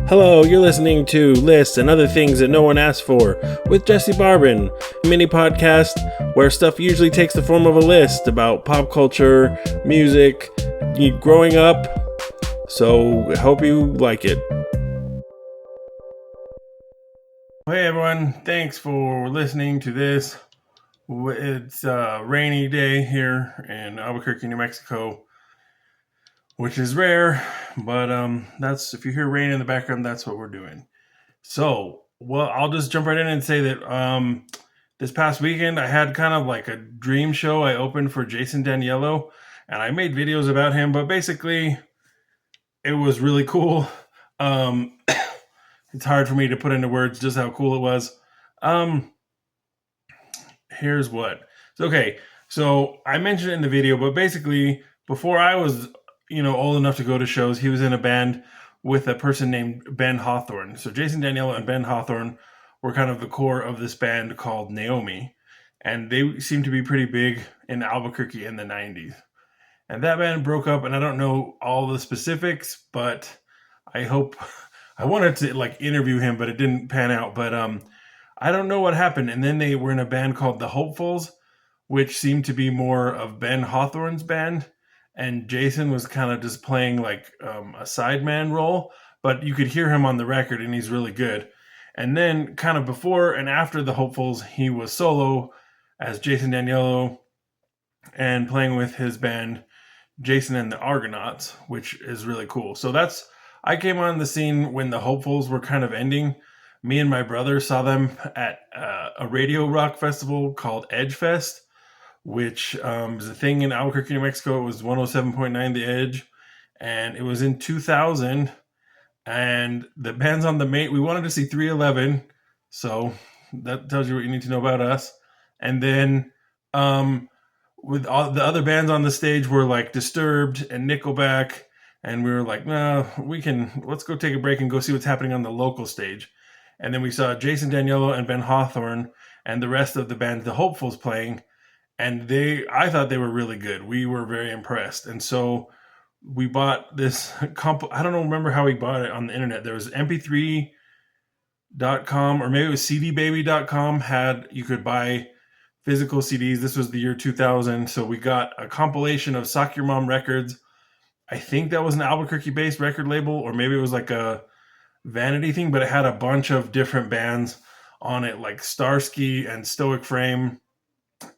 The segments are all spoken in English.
Hello, you're listening to Lists and Other Things That No One Asked For with Jesse Barbin, a mini podcast where stuff usually takes the form of a list about pop culture, music, growing up. So, I hope you like it. Hey everyone, thanks for listening to this. It's a rainy day here in Albuquerque, New Mexico, which is rare, but that's, if you hear rain in the background, that's what we're doing. So, well, I'll just jump right in and say that this past weekend I had kind of like a dream show. I opened for Jason Daniello, and I made videos about him, but basically it was really cool. It's hard for me to put into words just how cool it was. Here's what. Okay, so I mentioned it in the video, but basically before I was, old enough to go to shows, he was in a band with a person named Ben Hawthorne. So Jason Daniello and Ben Hawthorne were kind of the core of this band called Naomi, and they seemed to be pretty big in Albuquerque in the 90s. And that band broke up, and I don't know all the specifics, but I wanted to interview him, but it didn't pan out. But I don't know what happened. And then they were in a band called the Hopefuls, which seemed to be more of Ben Hawthorne's band. And Jason was kind of just playing like a sideman role, but you could hear him on the record and he's really good. And then kind of before and after the Hopefuls, he was solo as Jason Daniello and playing with his band, Jason and the Argonauts, which is really cool. So I came on the scene when the Hopefuls were kind of ending. Me and my brother saw them at a radio rock festival called Edge Fest, which is a thing in Albuquerque, New Mexico. It was 107.9 The Edge, and it was in 2000. And the band's on the main. We wanted to see 311, so that tells you what you need to know about us. And then with all the other bands on the stage were like Disturbed and Nickelback, and we were like, no, let's go take a break and go see what's happening on the local stage. And then we saw Jason Daniello and Ben Hawthorne and the rest of the band, the Hopefuls, playing. And I thought they were really good. We were very impressed. And so we bought this I don't remember how we bought it on the internet. There was mp3.com, or maybe it was cdbaby.com, you could buy physical CDs. This was the year 2000. So we got a compilation of Sock Your Mom Records. I think that was an Albuquerque-based record label, or maybe it was like a vanity thing, but it had a bunch of different bands on it, like Starsky and Stoic Frame,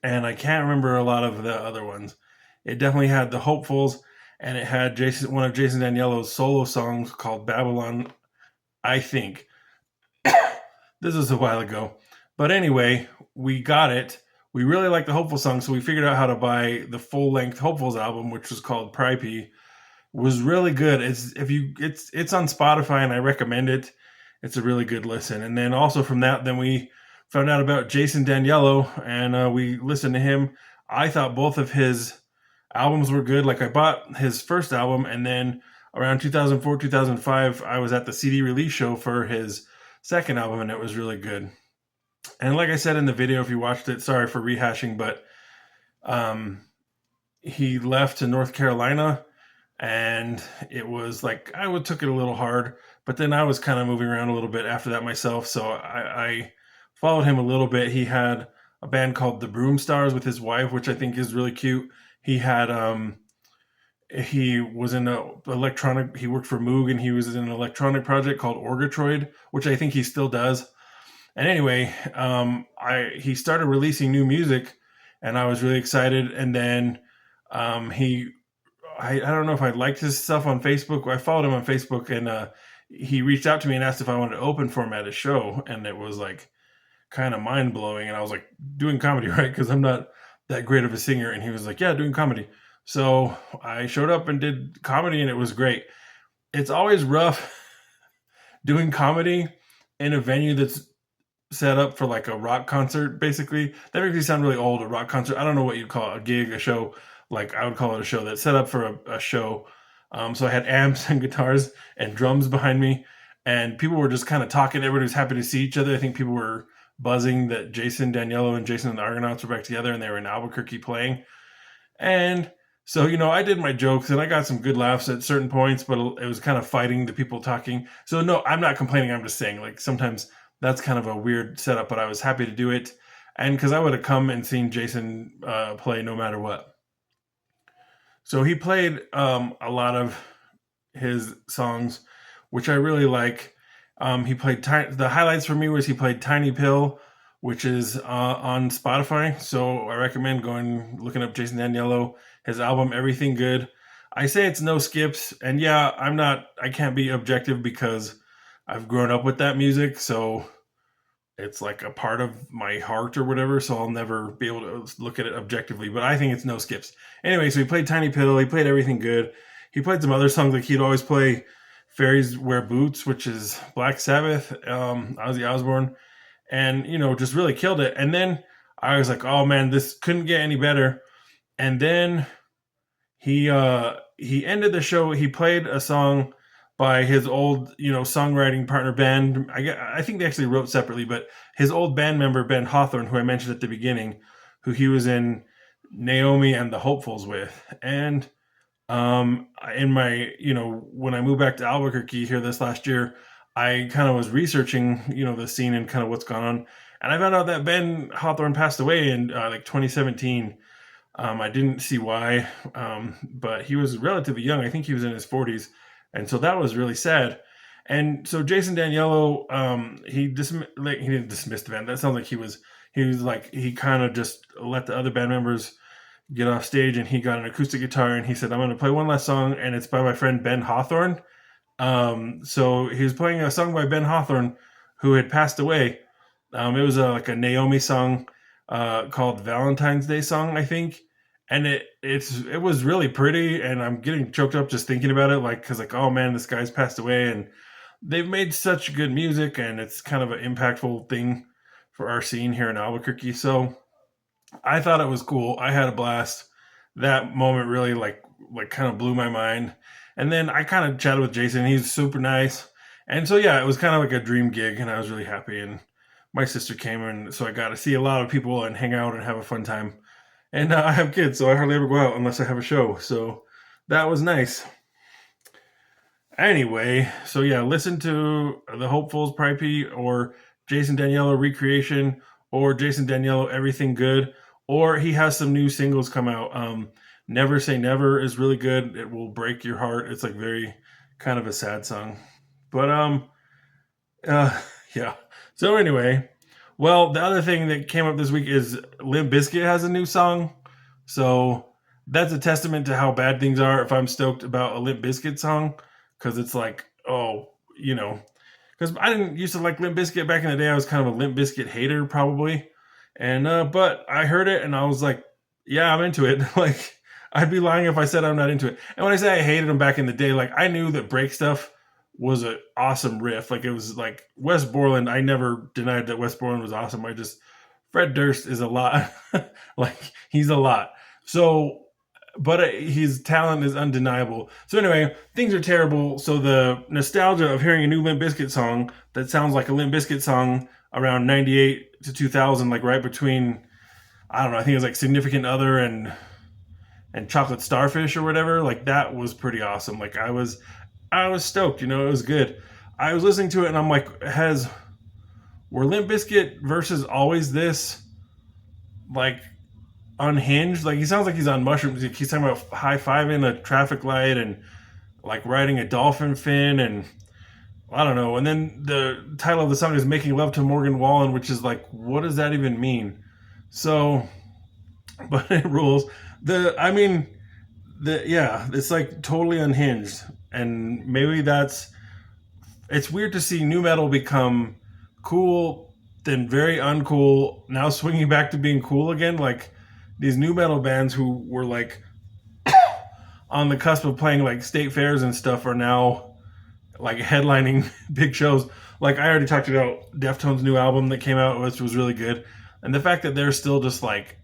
and I can't remember a lot of the other ones. It definitely had the Hopefuls, and it had one of Jason Daniello's solo songs called Babylon, I think. This was a while ago. But anyway, we got it. We really liked the Hopeful song, so we figured out how to buy the full-length Hopefuls album, which was called Prype. Was really good. It's on Spotify, and I recommend it. It's a really good listen. And then also from that, then we found out about Jason Daniello, and we listened to him. I thought both of his albums were good. Like, I bought his first album, and then around 2004, 2005, I was at the CD release show for his second album, and it was really good. And like I said in the video, if you watched it, sorry for rehashing, but he left to North Carolina, and it was like, took it a little hard, but then I was kind of moving around a little bit after that myself, so I followed him a little bit. He had a band called the Broom Stars with his wife, which I think is really cute. He had he was in he worked for Moog, and he was in an electronic project called Orgatroid, which I think he still does. And anyway, he started releasing new music, and I was really excited. And then I don't know if I liked his stuff on Facebook. I followed him on Facebook, and he reached out to me and asked if I wanted to open for him at a show. And it was like kind of mind blowing. And I was like, doing comedy, right? Because I'm not that great of a singer. And he was like, yeah, doing comedy. So I showed up and did comedy, and it was great. It's always rough doing comedy in a venue that's set up for like a rock concert, basically. That makes me sound really old, a rock concert. I don't know what you'd call it, a gig, a show. Like, I would call it a show that's set up for a show. So I had amps and guitars and drums behind me, and people were just kind of talking. Everybody was happy to see each other. I think people were buzzing that Jason Daniello and Jason and the Argonauts were back together, and they were in Albuquerque playing. And So, I did my jokes and I got some good laughs at certain points, but it was kind of fighting the people talking. So, no, I'm not complaining. I'm just saying, like, sometimes that's kind of a weird setup, but I was happy to do it. And because I would have come and seen Jason play no matter what. So, he played a lot of his songs, which I really like. He played the highlights for me was he played Tiny Pill, which is on Spotify. So I recommend going looking up Jason Daniello, his album Everything Good. I say it's no skips, and yeah, I can't be objective because I've grown up with that music, so it's like a part of my heart or whatever, so I'll never be able to look at it objectively, but I think it's no skips. Anyway, so he played Tiny Pill, he played Everything Good. He played some other songs, like he'd always play Fairies Wear Boots, which is Black Sabbath, Ozzy Osbourne, and just really killed it. And then I was like, oh man, this couldn't get any better. And then he ended the show. He played a song by his old songwriting partner band. I think they actually wrote separately, but his old band member Ben Hawthorne, who I mentioned at the beginning, who he was in Naomi and the Hopefuls with. And in my when I moved back to Albuquerque here this last year, I kind of was researching the scene and kind of what's gone on, and I found out that Ben Hawthorne passed away in like 2017. I didn't see why, but he was relatively young. I think he was in his 40s, and so that was really sad. And so Jason Daniello, he didn't dismiss the band. That sounds like he kind of just let the other band members get off stage, and he got an acoustic guitar and he said, I'm going to play one last song, and it's by my friend Ben Hawthorne. So he was playing a song by Ben Hawthorne, who had passed away. It was like a Naomi song called Valentine's Day Song, I think. And it was really pretty, and I'm getting choked up just thinking about it, because oh man, this guy's passed away, and they've made such good music, and it's kind of an impactful thing for our scene here in Albuquerque. So I thought it was cool. I had a blast. That moment really like kind of blew my mind. And then I kind of chatted with Jason. He's super nice. And so yeah, it was kind of like a dream gig, and I was really happy. And my sister came, and so I got to see a lot of people and hang out and have a fun time. And I have kids, so I hardly ever go out unless I have a show. So that was nice. Anyway, so yeah, listen to the Hopefuls Pripe or Jason Daniello Recreation or Jason Daniello Everything Good, or he has some new singles come out. Never Say Never is really good. It will break your heart. It's like very kind of a sad song. But yeah. So anyway, well, the other thing that came up this week is Limp Bizkit has a new song. So that's a testament to how bad things are if I'm stoked about a Limp Bizkit song, because it's like, because I didn't used to like Limp Bizkit back in the day. I was kind of a Limp Bizkit hater probably. And but I heard it and I was like, yeah, I'm into it. Like, I'd be lying if I said I'm not into it. And when I say I hated them back in the day, like, I knew that Break Stuff was an awesome riff. Like, it was like Wes Borland. I never denied that Wes Borland was awesome. Fred Durst is a lot. Like, he's a lot. So, but his talent is undeniable. So anyway, things are terrible. So the nostalgia of hearing a new Limp Bizkit song that sounds like a Limp Bizkit song around 98 to 2000, like right between, I don't know, I think it was like Significant Other and Chocolate Starfish or whatever, like that was pretty awesome. Like I was stoked, it was good. I was listening to it and I'm like, were Limp Bizkit versus Always This like unhinged? Like he sounds like he's on mushrooms. He's talking about high-fiving a traffic light and like riding a dolphin fin, and I don't know. And then the title of the song is Making Love to Morgan Wallen, which is like, what does that even mean? So, but it rules. It's like totally unhinged. And maybe it's weird to see new metal become cool, then very uncool, now swinging back to being cool again. Like these new metal bands who were like on the cusp of playing like state fairs and stuff are now like headlining big shows. Like I already talked about Deftones' new album that came out, which was really good. And the fact that they're still just like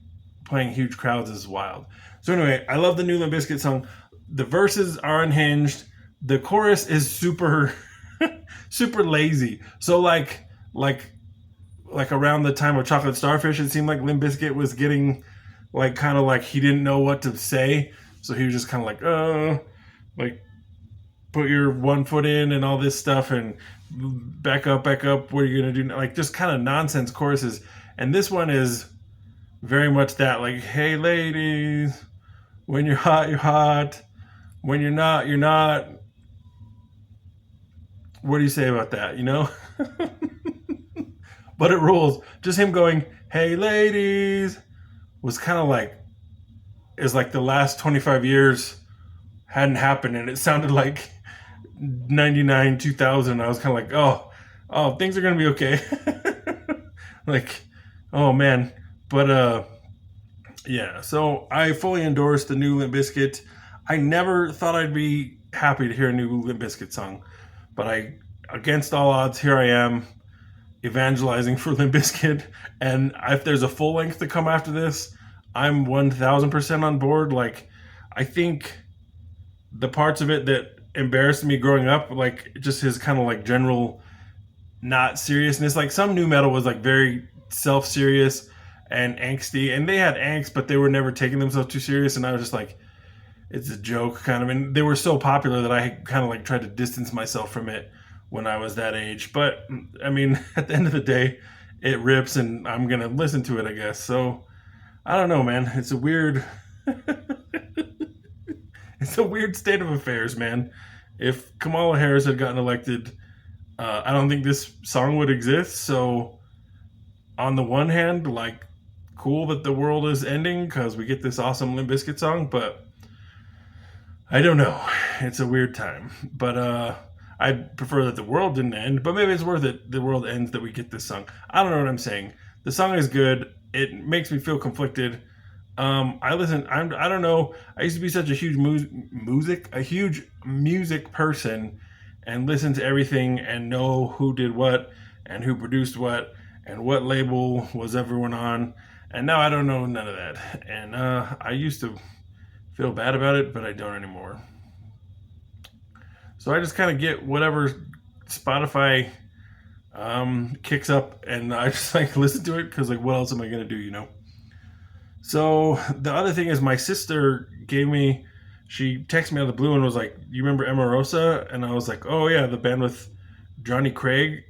playing huge crowds is wild. So anyway, I love the new Limp Bizkit song. The verses are unhinged. The chorus is super, super lazy. So like around the time of Chocolate Starfish, it seemed like Limp Bizkit was getting like kind of like he didn't know what to say. So he was just kind of like put your one foot in and all this stuff and back up, back up. What are you gonna do? Like just kind of nonsense choruses. And this one is very much that, like, hey ladies, when you're hot, you're hot. When you're not, you're not. What do you say about that? You know? But it rules. Just him going, hey ladies, was kind of like, is like the last 25 years hadn't happened, and it sounded like 99, 2000. I was kind of like, oh, things are gonna be okay. Like, oh man. But yeah. So I fully endorse the new Limp Bizkit. I never thought I'd be happy to hear a new Limp Bizkit song, but against all odds, here I am evangelizing for Limp Bizkit. And if there's a full length to come after this, I'm 1000% on board. Like, I think the parts of it that embarrassed me growing up, like just his kind of like general not seriousness. Like some new metal was like very self-serious and angsty, and they had angst, but they were never taking themselves too serious. And I was just like, it's a joke kind of. And they were so popular that I kind of like tried to distance myself from it when I was that age. But I mean, at the end of the day, it rips, and I'm gonna listen to it, I guess. So I don't know, man. It's a weird, it's a weird state of affairs, man. If Kamala Harris had gotten elected, I don't think this song would exist. So on the one hand, like, cool that the world is ending because we get this awesome Limp Bizkit song, but I don't know. It's a weird time. But I'd prefer that the world didn't end, but maybe it's worth it. The world ends that we get this song. I don't know what I'm saying. The song is good. It makes me feel conflicted. I listen. I don't know. I used to be such a huge music person, and listen to everything and know who did what and who produced what and what label was everyone on. And now I don't know none of that. And I used to feel bad about it, but I don't anymore. So I just kind of get whatever Spotify kicks up, and I just like listen to it because like what else am I gonna do, you know? So the other thing is my sister she texted me out of the blue and was like, "You remember Emarosa?" And I was like, "Oh yeah, the band with Johnny Craig,"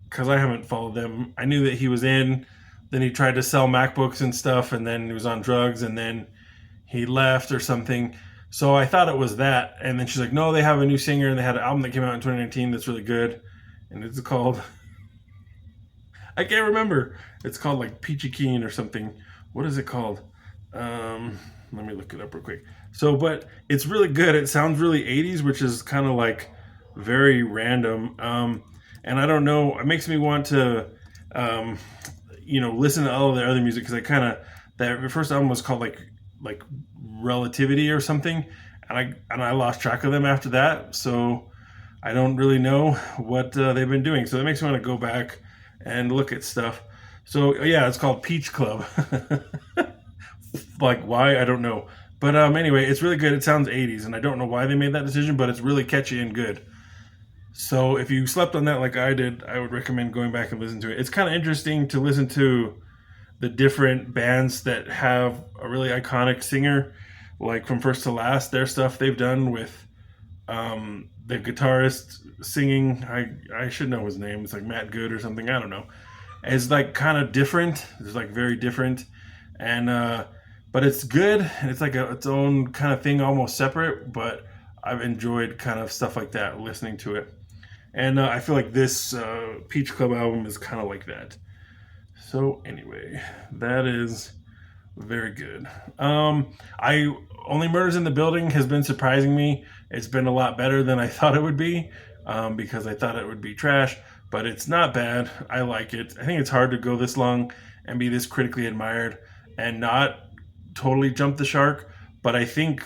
because I haven't followed them. I knew that he was in. Then he tried to sell MacBooks and stuff, and then he was on drugs, and then he left or something. So I thought it was that. And then she's like, "No, they have a new singer, and they had an album that came out in 2019 that's really good, and it's called I can't remember. It's called like Peachy Keen or something. What is it called? Let me look it up real quick. So, but it's really good. It sounds really 80s, which is kind of like very random. And I don't know. It makes me want to, listen to all of their other music because I kind of their first album was called like Relativity or something, and I lost track of them after that. So I don't really know what they've been doing. So it makes me want to go back and look at stuff. So yeah, it's called Peach Club. Like why, I don't know. But anyway, it's really good. It sounds 80s, and I don't know why they made that decision, but it's really catchy and good. So if you slept on that like I did, I would recommend going back and listen to it. It's kind of interesting to listen to the different bands that have a really iconic singer, like from first to last. Their stuff they've done with the guitarist singing. I should know his name. It's like Matt Good or something. I don't know. It's like kind of different. It's like very different, and but it's good. It's like its own kind of thing, almost separate. But I've enjoyed kind of stuff like that, listening to it, and I feel like this Peach Club album is kind of like that. So anyway, that is very good. I Only Murders in the Building has been surprising me. It's been a lot better than I thought it would be, because I thought it would be trash, but it's not bad. I like it. I think it's hard to go this long and be this critically admired and not totally jump the shark, but I think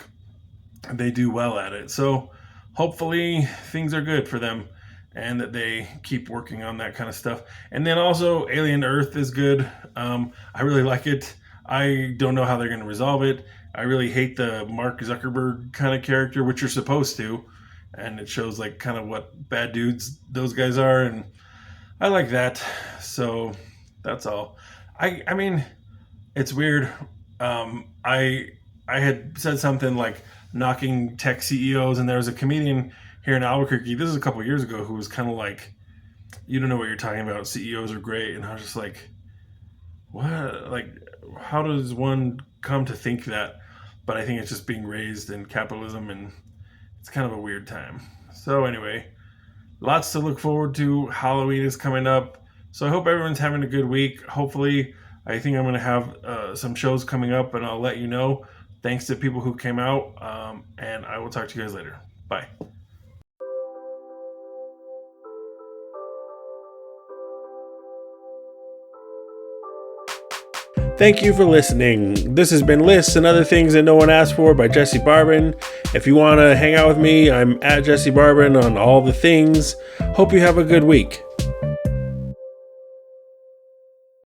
they do well at it. So hopefully things are good for them and that they keep working on that kind of stuff. And then also Alien Earth is good. I really like it. I don't know how they're going to resolve it. I really hate the Mark Zuckerberg kind of character, which you're supposed to. And it shows like kind of what bad dudes those guys are. And I like that. So that's all. I mean, it's weird. I I had said something like knocking tech CEOs, and there was a comedian here in Albuquerque. This is a couple years ago, who was kind of like, "You don't know what you're talking about. CEOs are great," and I was just like, "What? Like, how does one come to think that?" But I think it's just being raised in capitalism, and it's kind of a weird time. So anyway, lots to look forward to. Halloween is coming up, so I hope everyone's having a good week. Hopefully, I think I'm going to have some shows coming up, and I'll let you know. Thanks to people who came out, and I will talk to you guys later. Bye. Thank you for listening. This has been Lists and Other Things That No One Asked For by Jesse Barbin. If you want to hang out with me, I'm at Jesse Barbin on all the things. Hope you have a good week.